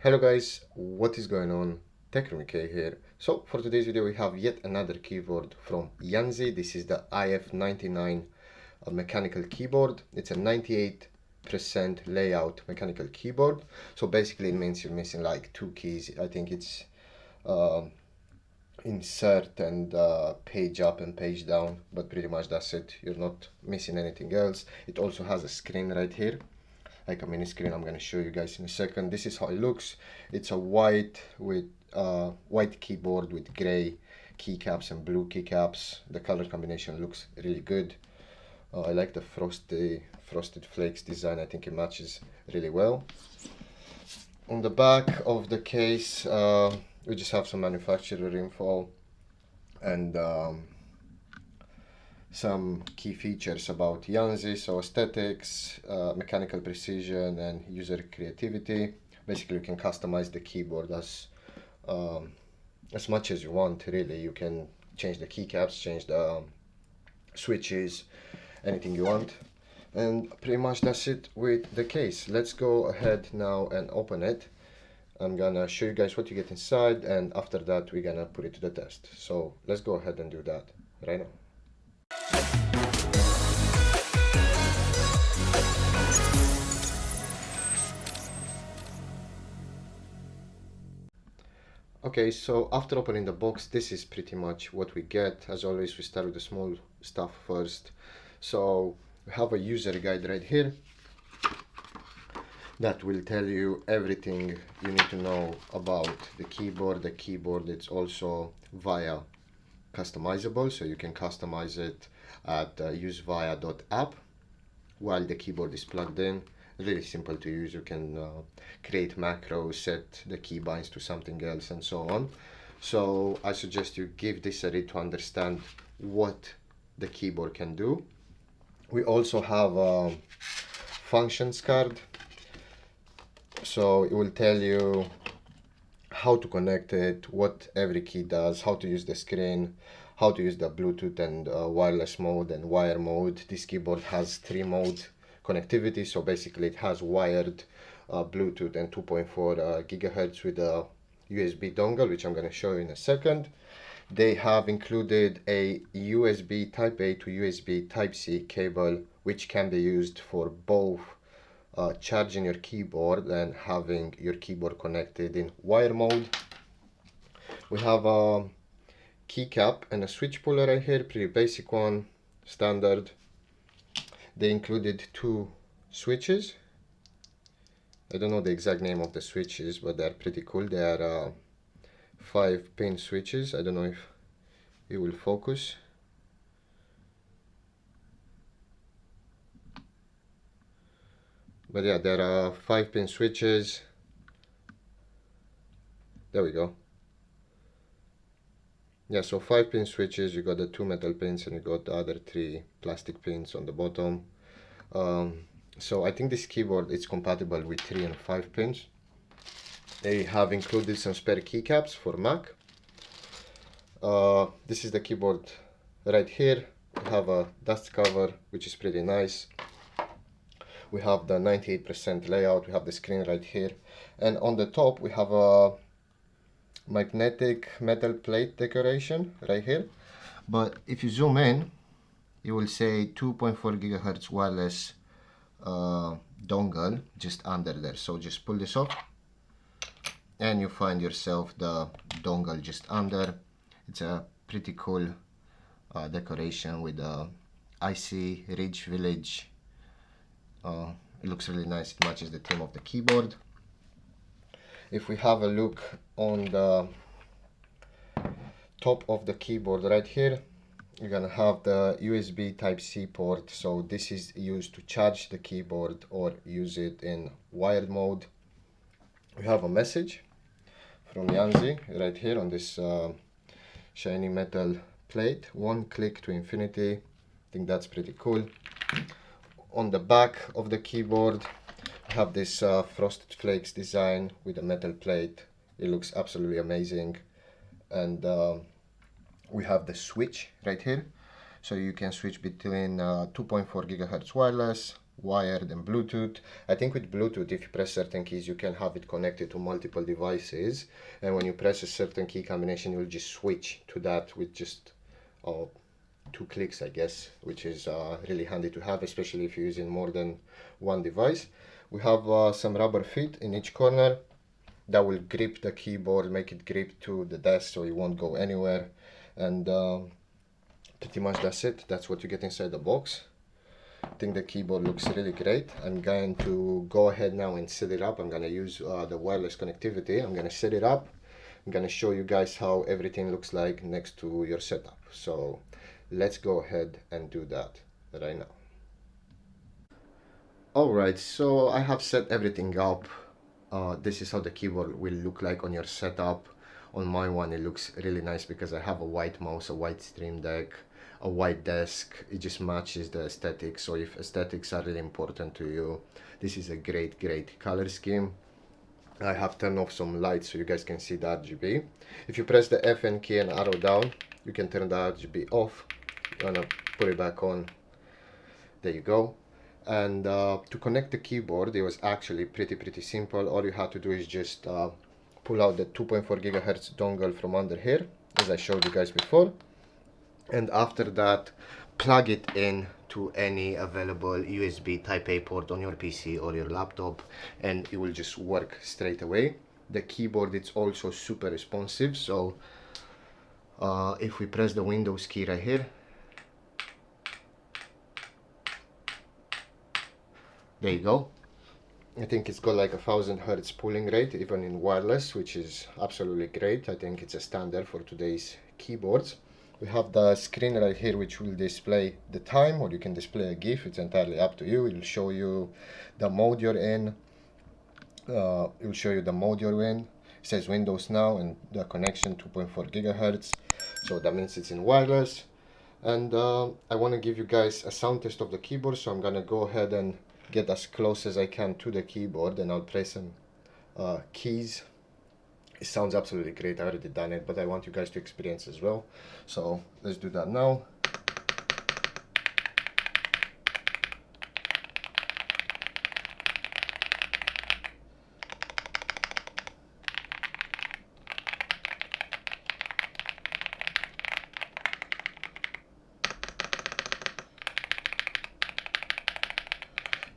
Hello guys, what is going on? Techroomuk here. So for today's video we have yet another keyboard from YUNZII. This is the IF99 mechanical keyboard. It's a 98% layout mechanical keyboard. So basically it means you're missing like two keys. I think it's insert and page up and page down, but pretty much that's it. You're not missing anything else. It also has a screen right here, like a mini screen. I'm going to show you guys in a second. This is how it looks. It's a white keyboard with gray keycaps and blue keycaps. The color combination looks really good. I like the frosted flakes design. I think it matches really well. On the back of the case we just have some manufacturer info and some key features about YUNZII, so aesthetics, mechanical precision, and user creativity. Basically, you can customize the keyboard as much as you want. Really, you can change the keycaps, change the switches, anything you want. And pretty much that's it with the case. Let's go ahead now and open it. I'm gonna show you guys what you get inside, and after that we're gonna put it to the test. So let's go ahead and do that right now. Okay, so after opening the box, this is pretty much what we get. As always, we start with the small stuff first. So we have a user guide right here that will tell you everything you need to know about the keyboard. The keyboard, it's also via customizable, so you can customize it at usevia.app while the keyboard is plugged in. Really simple to use. You can create macros, set the keybinds to something else, and so on. So I suggest you give this a read to understand what the keyboard can do. We also have a functions card, so it will tell you how to connect it, what every key does, how to use the screen, how to use the Bluetooth and wireless mode and wire mode. This keyboard has 3-mode connectivity, so basically it has wired Bluetooth and 2.4 gigahertz with a USB dongle, which I'm going to show you in a second. They have included a USB Type A to USB Type C cable, which can be used for both charging your keyboard and having your keyboard connected in wire mode. We have a keycap and a switch puller right here, pretty basic one, standard. They included 2 switches. I don't know the exact name of the switches, but they're pretty cool. They are 5-pin switches. I don't know if it will focus. But yeah, there are 5-pin switches. There we go. Yeah, so 5-pin switches. You got the 2 metal pins and you got the other 3 plastic pins on the bottom. So I think this keyboard is compatible with 3 and 5 pins. They have included some spare keycaps for Mac. This is the keyboard right here. We have a dust cover, which is pretty nice. We have the 98% layout. We have the screen right here, and on the top we have a magnetic metal plate decoration right here. But if you zoom in, you will say 2.4 gigahertz wireless dongle just under there. So just pull this off and you find yourself the dongle just under. It's a pretty cool decoration with the icy Ridge Village. It looks really nice. It matches the theme of the keyboard. If we have a look on the top of the keyboard right here, you're gonna have the USB Type-C port. So this is used to charge the keyboard or use it in wired mode. We have a message from YUNZII right here on this shiny metal plate. 1 click to infinity. I think that's pretty cool. On the back of the keyboard, we have this frosted flakes design with a metal plate. It looks absolutely amazing. And we have the switch right here. So you can switch between 2.4 gigahertz wireless, wired and Bluetooth. I think with Bluetooth, if you press certain keys, you can have it connected to multiple devices, and when you press a certain key combination, you'll just switch to that with just 2 clicks, I guess, which is really handy to have, especially if you're using more than one device. We have some rubber feet in each corner that will grip the keyboard, make it grip to the desk so it won't go anywhere. And pretty much that's it. That's what you get inside the box. I think the keyboard looks really great. I'm going to go ahead now and set it up. I'm going to use the wireless connectivity. I'm going to set it up. I'm going to show you guys how everything looks like next to your setup. So let's go ahead and do that right now. Alright, so I have set everything up. This is how the keyboard will look like on your setup. On my one, it looks really nice because I have a white mouse, a white Stream Deck, a white desk. It just matches the aesthetics. So if aesthetics are really important to you, this is a great color scheme. I have turned off some lights so you guys can see the RGB. If you press the FN key and arrow down, you can turn the RGB off. You're gonna put it back on. There you go. And to connect the keyboard, it was actually pretty simple. All you had to do is just pull out the 2.4 gigahertz dongle from under here, as I showed you guys before, and after that plug it in to any available USB Type A port on your PC or your laptop, and it will just work straight away. The keyboard is also super responsive, so if we press the Windows key right here, there you go. I think it's got like 1000 hertz pulling rate even in wireless, which is absolutely great. I think it's a standard for today's keyboards. We have the screen right here which will display the time, or you can display a GIF. It's entirely up to you. It will show you the mode you're in. It will show you the mode you're in. It says Windows now and the connection 2.4 gigahertz. So that means it's in wireless. And I want to give you guys a sound test of the keyboard, so I'm gonna go ahead and get as close as I can to the keyboard, and I'll press some keys. It sounds absolutely great. I already done it, but I want you guys to experience as well. So let's do that now.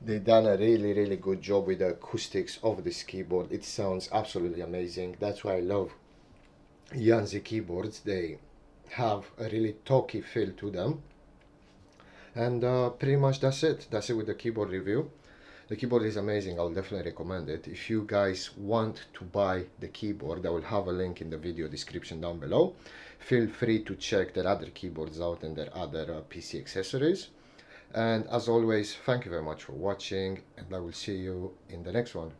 They done a really good job with the acoustics of this keyboard. It sounds absolutely amazing. That's why I love YUNZII keyboards. They have a really talky feel to them. And pretty much that's it with the keyboard review. The keyboard is amazing. I'll definitely recommend it. If you guys want to buy the keyboard, I will have a link in the video description down below. Feel free to check their other keyboards out and their other PC accessories. And as always, thank you very much for watching, and I will see you in the next one.